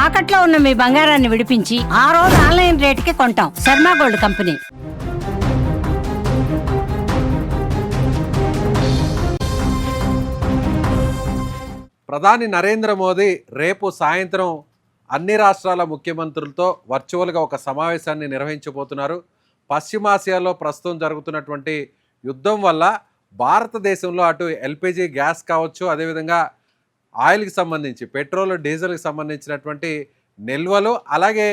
తాకట్లో ఉన్న మీ బంగారాన్ని విడిపించి ఆ రోజు ఆన్లైన్ రేటుకి కొంటాం. Sharma gold company. ప్రధాని నరేంద్ర మోదీ రేపు సాయంత్రం అన్ని రాష్ట్రాల ముఖ్యమంత్రులతో వర్చువల్గా ఒక సమావేశాన్ని నిర్వహించబోతున్నారు. పశ్చిమాసియాలో ప్రస్తుతం జరుగుతున్నటువంటి యుద్ధం వల్ల భారతదేశంలో అటు ఎల్పిజి గ్యాస్ కావచ్చు, అదేవిధంగా ఆయిల్కి సంబంధించి పెట్రోల్ డీజిల్కి సంబంధించినటువంటి నిల్వలు, అలాగే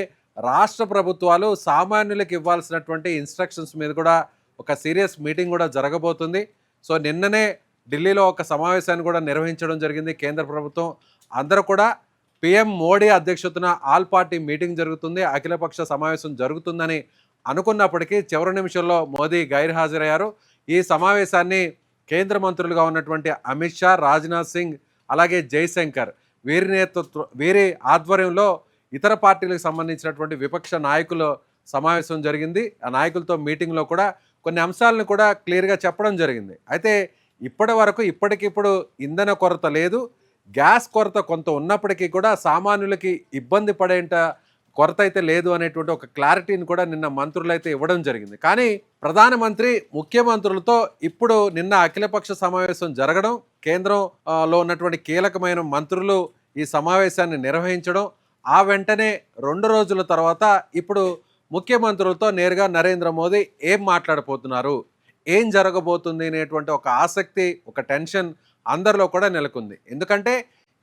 రాష్ట్ర ప్రభుత్వాలు సామాన్యులకు ఇవ్వాల్సినటువంటి ఇన్స్ట్రక్షన్స్ మీద కూడా ఒక సీరియస్ మీటింగ్ కూడా జరగబోతుంది. సో నిన్ననే ఢిల్లీలో ఒక సమావేశాన్ని కూడా నిర్వహించడం జరిగింది కేంద్ర ప్రభుత్వం. అందరూ కూడా పిఎం మోడీ అధ్యక్షతన ఆల్ పార్టీ మీటింగ్ జరుగుతుంది, అఖిలపక్ష సమావేశం జరుగుతుందని అనుకున్నప్పటికీ చివరి నిమిషంలో మోదీ గైర్హాజరయ్యారు. ఈ సమావేశాన్ని కేంద్ర మంత్రులుగా ఉన్నటువంటి అమిత్ షా, రాజ్నాథ్ సింగ్, అలాగే జైశంకర్ వీరి ఆధ్వర్యంలో ఇతర పార్టీలకు సంబంధించినటువంటి విపక్ష నాయకుల సమావేశం జరిగింది. ఆ నాయకులతో మీటింగ్లో కూడా కొన్ని అంశాలను కూడా క్లియర్గా చెప్పడం జరిగింది. అయితే ఇప్పటికిప్పుడు ఇంధన కొరత లేదు, గ్యాస్ కొరత కొంత ఉన్నప్పటికీ కూడా సామాన్యులకి ఇబ్బంది పడేంత కొరత అయితే లేదు అనేటువంటి ఒక క్లారిటీని కూడా నిన్న మంత్రులు అయితే ఇవ్వడం జరిగింది. కానీ ప్రధానమంత్రి ముఖ్యమంత్రులతో ఇప్పుడు నిన్న అఖిలపక్ష సమావేశం జరగడం, కేంద్రంలో ఉన్నటువంటి కీలకమైన మంత్రులు ఈ సమావేశాన్ని నిర్వహించడం, ఆ వెంటనే 2 రోజుల తర్వాత ఇప్పుడు ముఖ్యమంత్రులతో నేరుగా నరేంద్ర మోదీ ఏం మాట్లాడబోతున్నారు, ఏం జరగబోతుంది అనేటువంటి ఒక ఆసక్తి, ఒక టెన్షన్ అందరిలో కూడా నెలకొంది. ఎందుకంటే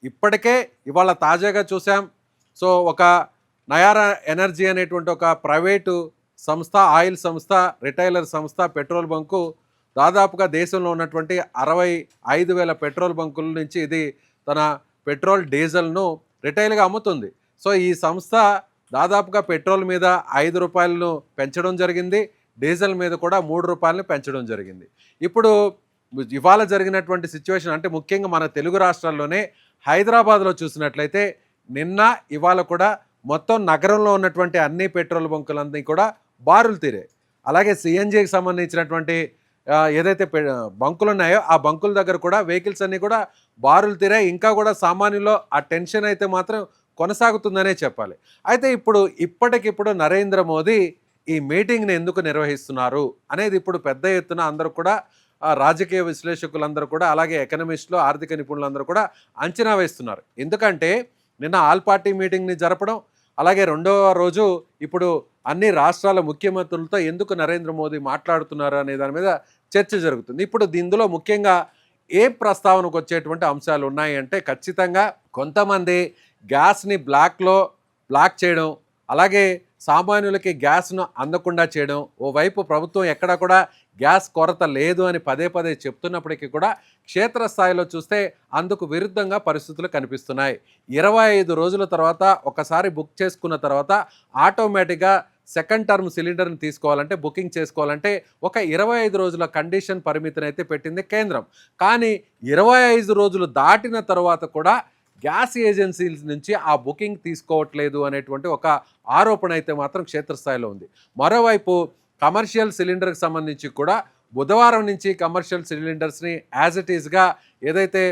ఇప్పటికే ఇవాళ తాజాగా చూసాం. సో ఒక నయారా ఎనర్జీ అనేటువంటి ఒక ప్రైవేటు సంస్థ, ఆయిల్ సంస్థ, రిటైలర్ సంస్థ పెట్రోల్ బంకు దాదాపుగా దేశంలో ఉన్నటువంటి 65,000 పెట్రోల్ బంకుల నుంచి ఇది తన పెట్రోల్ డీజిల్ను రిటైల్గా అమ్ముతుంది. సో ఈ సంస్థ దాదాపుగా పెట్రోల్ మీద 5 రూపాయలను పెంచడం జరిగింది, డీజిల్ మీద కూడా 3 రూపాయలను పెంచడం జరిగింది. ఇప్పుడు ఇవాళ జరిగినటువంటి సిచ్యువేషన్ అంటే ముఖ్యంగా మన తెలుగు రాష్ట్రాల్లోనే హైదరాబాద్లో చూసినట్లయితే నిన్న ఇవాళ కూడా మొత్తం నగరంలో ఉన్నటువంటి అన్ని పెట్రోల్ బంకులన్నీ కూడా బారులు తీరాయి. అలాగే సిఎన్జికి సంబంధించినటువంటి ఏదైతే బంకులు ఉన్నాయో ఆ బంకుల దగ్గర కూడా వెహికల్స్ అన్నీ కూడా బారులు తీరాయి. ఇంకా కూడా సామాన్యులో ఆ టెన్షన్ అయితే మాత్రం కొనసాగుతుందనే చెప్పాలి. అయితే ఇప్పటికిప్పుడు నరేంద్ర మోదీ ఈ మీటింగ్ని ఎందుకు నిర్వహిస్తున్నారు అనేది ఇప్పుడు పెద్ద ఎత్తున అందరూ కూడా రాజకీయ విశ్లేషకులందరూ కూడా, అలాగే ఎకనమిస్టులు, ఆర్థిక నిపుణులందరూ కూడా అంచనా వేస్తున్నారు. ఎందుకంటే నిన్న ఆల్ పార్టీ మీటింగ్ని జరపడం, అలాగే 2వ రోజు ఇప్పుడు అన్ని రాష్ట్రాల ముఖ్యమంత్రులతో ఎందుకు నరేంద్ర మోదీ మాట్లాడుతున్నారు అనే దాని మీద చర్చ జరుగుతుంది. ఇప్పుడు ఇందులో ముఖ్యంగా ఏ ప్రస్తావనకు వచ్చేటువంటి అంశాలు ఉన్నాయి అంటే ఖచ్చితంగా కొంతమంది గ్యాస్ని బ్లాక్ చేయడం, అలాగే సామాన్యులకి గ్యాస్ను అందకుండా చేయడం. ఓవైపు ప్రభుత్వం ఎక్కడా కూడా గ్యాస్ కొరత లేదు అని పదే చెప్తున్నప్పటికీ కూడా క్షేత్రస్థాయిలో చూస్తే అందుకు విరుద్ధంగా పరిస్థితులు కనిపిస్తున్నాయి. 25 రోజుల తర్వాత ఒకసారి బుక్ చేసుకున్న తర్వాత ఆటోమేటిక్గా సెకండ్ టర్మ్ సిలిండర్ని తీసుకోవాలంటే, బుకింగ్ చేసుకోవాలంటే ఒక 25 రోజుల కండిషన్ పరిమితిని అయితే పెట్టింది కేంద్రం. కానీ 25 రోజులు దాటిన తర్వాత కూడా గ్యాస్ ఏజెన్సీల నుంచి ఆ బుకింగ్ తీసుకోవట్లేదు అనేటువంటి ఒక ఆరోపణ అయితే మాత్రం క్షేత్రస్థాయిలో ఉంది. మరోవైపు కమర్షియల్ సిలిండర్కి సంబంధించి కూడా బుధవారం నుంచి కమర్షియల్ సిలిండర్స్ని యాజ్ ఇట్ ఈస్గా ఏదైతే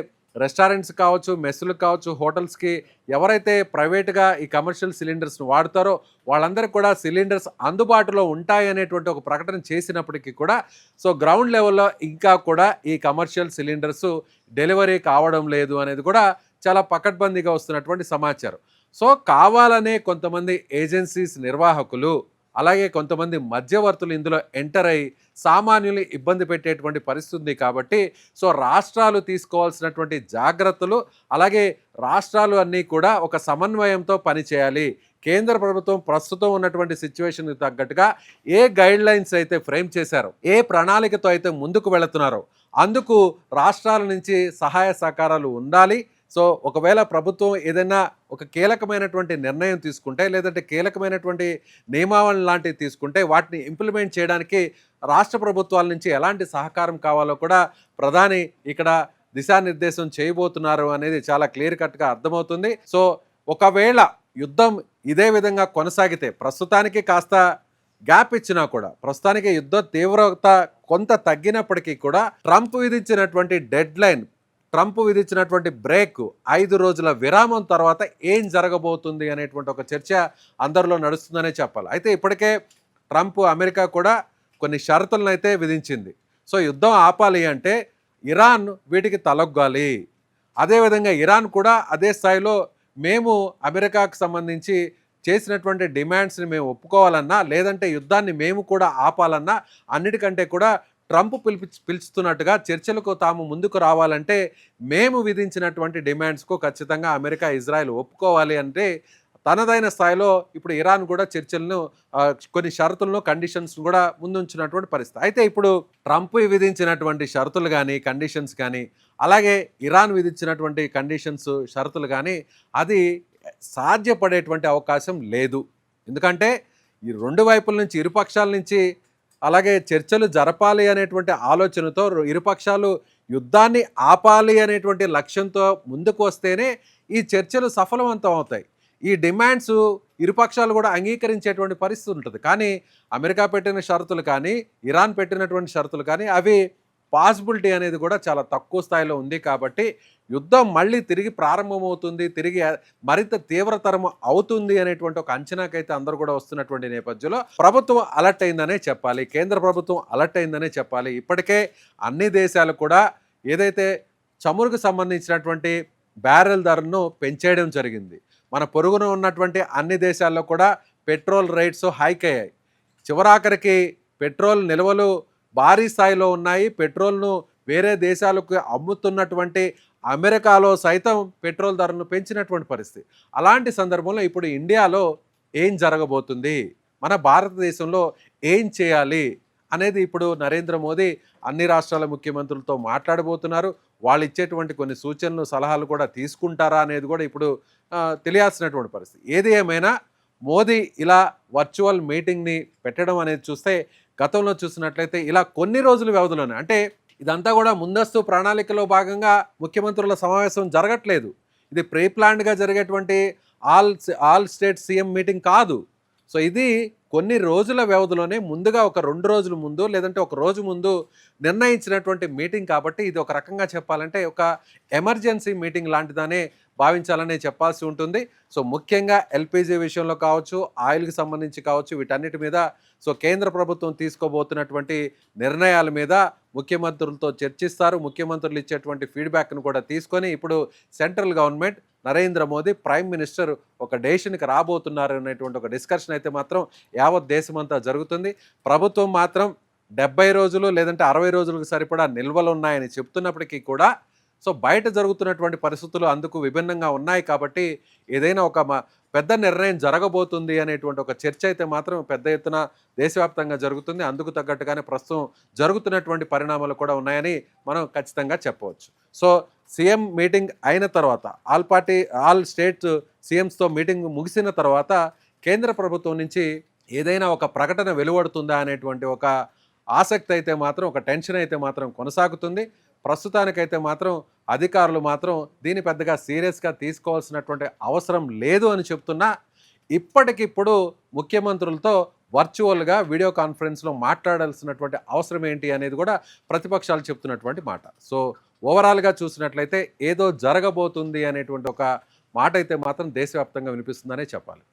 రెస్టారెంట్స్ కావచ్చు, మెస్సులు కావచ్చు, హోటల్స్కి ఎవరైతే ప్రైవేట్గా ఈ కమర్షియల్ సిలిండర్స్ని వాడుతారో వాళ్ళందరికీ కూడా సిలిండర్స్ అందుబాటులో ఉంటాయి అనేటువంటి ఒక ప్రకటన చేసినప్పటికీ కూడా సో గ్రౌండ్ లెవెల్లో ఇంకా కూడా ఈ కమర్షియల్ సిలిండర్స్ డెలివరీ కావడం లేదు అనేది కూడా చాలా పకడ్బందీగా వస్తున్నటువంటి సమాచారం. సో కావాలనే కొంతమంది ఏజెన్సీస్ నిర్వాహకులు, అలాగే కొంతమంది మధ్యవర్తులు ఇందులో ఎంటర్ అయ్యి సామాన్యుల్ని ఇబ్బంది పెట్టేటువంటి పరిస్థితి ఉంది. కాబట్టి సో రాష్ట్రాలు తీసుకోవాల్సినటువంటి జాగ్రత్తలు, అలాగే రాష్ట్రాలు అన్నీ కూడా ఒక సమన్వయంతో పనిచేయాలి. కేంద్ర ప్రభుత్వం ప్రస్తుతం ఉన్నటువంటి సిచ్యువేషన్కి తగ్గట్టుగా ఏ గైడ్ లైన్స్ అయితే ఫ్రేమ్ చేశారో, ఏ ప్రణాళికతో అయితే ముందుకు వెళుతున్నారో అందుకు రాష్ట్రాల నుంచి సహాయ సహకారాలు ఉండాలి. సో ఒకవేళ ప్రభుత్వం ఏదైనా ఒక కీలకమైనటువంటి నిర్ణయం తీసుకుంటే, లేదంటే కీలకమైనటువంటి నియమావళి లాంటివి తీసుకుంటే వాటిని ఇంప్లిమెంట్ చేయడానికి రాష్ట్ర ప్రభుత్వాల నుంచి ఎలాంటి సహకారం కావాలో కూడా ప్రధాని ఇక్కడ దిశానిర్దేశం చేయబోతున్నారు అనేది చాలా క్లియర్ కట్గా అర్థమవుతుంది. సో ఒకవేళ యుద్ధం ఇదే విధంగా కొనసాగితే, ప్రస్తుతానికి కాస్త గ్యాప్ ఇచ్చినా కూడా, ప్రస్తుతానికి యుద్ధ తీవ్రత కొంత తగ్గినప్పటికీ కూడా ట్రంప్ విధించినటువంటి డెడ్ లైన్ ట్రంప్ విధించినటువంటి బ్రేక్ 5 రోజుల విరామం తర్వాత ఏం జరగబోతుంది అనేటువంటి ఒక చర్చ అందరిలో నడుస్తుందనే చెప్పాలి. అయితే ఇప్పటికే ట్రంప్ అమెరికా కూడా కొన్ని షరతులను అయితే విధించింది. సో యుద్ధం ఆపాలి అంటే ఇరాన్ వీటికి తలొగ్గాలి. అదేవిధంగా ఇరాన్ కూడా అదే స్థాయిలో మేము అమెరికాకు సంబంధించి చేసినటువంటి డిమాండ్స్ని మేము ఒప్పుకోవాలన్నా, లేదంటే యుద్ధాన్ని మేము కూడా ఆపాలన్నా, అన్నిటికంటే కూడా ట్రంప్ పిలుస్తున్నట్టుగా చర్చలకు తాము ముందుకు రావాలంటే మేము విధించినటువంటి డిమాండ్స్కు ఖచ్చితంగా అమెరికా, ఇజ్రాయెల్ ఒప్పుకోవాలి అంటే తనదైన స్థాయిలో ఇప్పుడు ఇరాన్ కూడా చర్చలను కొన్ని షరతులను కండిషన్స్ కూడా ముందుంచినటువంటి పరిస్థితి. అయితే ఇప్పుడు ట్రంప్ విధించినటువంటి షరతులు కానీ కండిషన్స్ కానీ, అలాగే ఇరాన్ విధించినటువంటి కండిషన్స్ షరతులు కానీ అది సాధ్యపడేటువంటి అవకాశం లేదు. ఎందుకంటే ఈ రెండు వైపుల నుంచి, ఇరుపక్షాల నుంచి అలాగే చర్చలు జరపాలి అనేటువంటి ఆలోచనతో ఇరుపక్షాలు యుద్ధాన్ని ఆపాలి అనేటువంటి లక్ష్యంతో ముందుకు వస్తేనే ఈ చర్చలు సఫలవంతం అవుతాయి. ఈ డిమాండ్స్ ఇరుపక్షాలు కూడా అంగీకరించేటువంటి పరిస్థితి ఉంటుంది. కానీ అమెరికా పెట్టిన షరతులు కానీ, ఇరాన్ పెట్టినటువంటి షరతులు కానీ అవి పాసిబిలిటీ అనేది కూడా చాలా తక్కువ స్థాయిలో ఉంది. కాబట్టి యుద్ధం మళ్ళీ తిరిగి ప్రారంభమవుతుంది, తిరిగి మరింత తీవ్రతరం అవుతుంది అనేటువంటి ఒక అంచనాకైతే అందరూ కూడా వస్తున్నటువంటి నేపథ్యంలో ప్రభుత్వం అలర్ట్ అయిందనే చెప్పాలి. కేంద్ర ప్రభుత్వం అలర్ట్ అయిందనే చెప్పాలి. ఇప్పటికే అన్ని దేశాలు కూడా ఏదైతే చమురుకు సంబంధించినటువంటి బ్యారెల్ ధరను పెంచేయడం జరిగింది. మన పొరుగున ఉన్నటువంటి అన్ని దేశాల్లో కూడా పెట్రోల్ రేట్స్ హైక్ అయ్యాయి. చివరాఖరికి పెట్రోల్ నిల్వలు భారీ స్థాయిలో ఉన్నాయి. పెట్రోల్ను వేరే దేశాలకు అమ్ముతున్నటువంటి అమెరికాలో సైతం పెట్రోల్ ధరను పెంచినటువంటి పరిస్థితి. అలాంటి సందర్భంలో ఇప్పుడు ఇండియాలో ఏం జరగబోతుంది, మన భారతదేశంలో ఏం చేయాలి అనేది ఇప్పుడు నరేంద్ర మోదీ అన్ని రాష్ట్రాల ముఖ్యమంత్రులతో మాట్లాడబోతున్నారు. వాళ్ళు ఇచ్చేటువంటి కొన్ని సూచనలు, సలహాలు కూడా తీసుకుంటారా అనేది కూడా ఇప్పుడు తెలియాల్సినటువంటి పరిస్థితి. ఏది ఏమైనా మోదీ ఇలా వర్చువల్ మీటింగ్ని పెట్టడం అనేది చూస్తే గతంలో చూసినట్లయితే ఇలా కొన్ని రోజుల వ్యవధిలోనే, అంటే ఇదంతా కూడా ముందస్తు ప్రణాళికలో భాగంగా ముఖ్యమంత్రుల సమావేశం జరగట్లేదు. ఇది ప్రీ ప్లాన్డ్గా జరిగేటువంటి ఆల్ స్టేట్ సీఎం మీటింగ్ కాదు. సో ఇది కొన్ని రోజుల వ్యవధిలోనే ముందుగా ఒక 2 రోజుల ముందు లేదంటే ఒక రోజు ముందు నిర్ణయించినటువంటి మీటింగ్ కాబట్టి ఇది ఒక రకంగా చెప్పాలంటే ఒక ఎమర్జెన్సీ మీటింగ్ లాంటిదనే భావించాలనే చెప్పాల్సి ఉంటుంది. సో ముఖ్యంగా ఎల్పిజి విషయంలో కావచ్చు, ఆయిల్కి సంబంధించి కావచ్చు, వీటన్నిటి మీద సో కేంద్ర ప్రభుత్వం తీసుకోబోతున్నటువంటి నిర్ణయాల మీద ముఖ్యమంత్రులతో చర్చిస్తారు. ముఖ్యమంత్రులు ఇచ్చేటువంటి ఫీడ్బ్యాక్ను కూడా తీసుకొని ఇప్పుడు central government, Narendra Modi prime minister ఒక డెసిషన్కి రాబోతున్నారు అనేటువంటి ఒక డిస్కషన్ అయితే మాత్రం యావత్ దేశమంతా జరుగుతుంది. ప్రభుత్వం మాత్రం 70 రోజులు లేదంటే 60 రోజులకు సరిపడా నిల్వలు ఉన్నాయని చెప్తున్నప్పటికీ కూడా సో బయట జరుగుతున్నటువంటి పరిస్థితులు అందుకు విభిన్నంగా ఉన్నాయి. కాబట్టి ఏదైనా ఒక పెద్ద నిర్ణయం జరగబోతుంది అనేటువంటి ఒక చర్చ అయితే మాత్రం పెద్ద ఎత్తున దేశవ్యాప్తంగా జరుగుతుంది. అందుకు తగ్గట్టుగానే ప్రస్తుతం జరుగుతున్నటువంటి పరిణామాలు కూడా ఉన్నాయని మనం ఖచ్చితంగా చెప్పవచ్చు. సో సీఎం మీటింగ్ అయిన తర్వాత, ఆల్ స్టేట్ సీఎంస్తో మీటింగ్ ముగిసిన తర్వాత కేంద్ర ప్రభుత్వం నుంచి ఏదైనా ఒక ప్రకటన వెలువడుతుందా అనేటువంటి ఒక ఆసక్తి అయితే మాత్రం, ఒక టెన్షన్ అయితే మాత్రం కొనసాగుతుంది. ప్రస్తుతానికైతే మాత్రం అధికారులు మాత్రం దీన్ని పెద్దగా సీరియస్గా తీసుకోవాల్సినటువంటి అవసరం లేదు అని చెప్తున్నా, ఇప్పటికిప్పుడు ముఖ్యమంత్రులతో వర్చువల్గా వీడియో కాన్ఫరెన్స్లో మాట్లాడాల్సినటువంటి అవసరం ఏంటి అనేది కూడా ప్రతిపక్షాలు చెప్తున్నటువంటి మాట. సో ఓవరాల్గా చూసినట్లయితే ఏదో జరగబోతుంది అనేటువంటి ఒక మాట అయితే మాత్రం దేశవ్యాప్తంగా వినిపిస్తుందనే చెప్పాలి.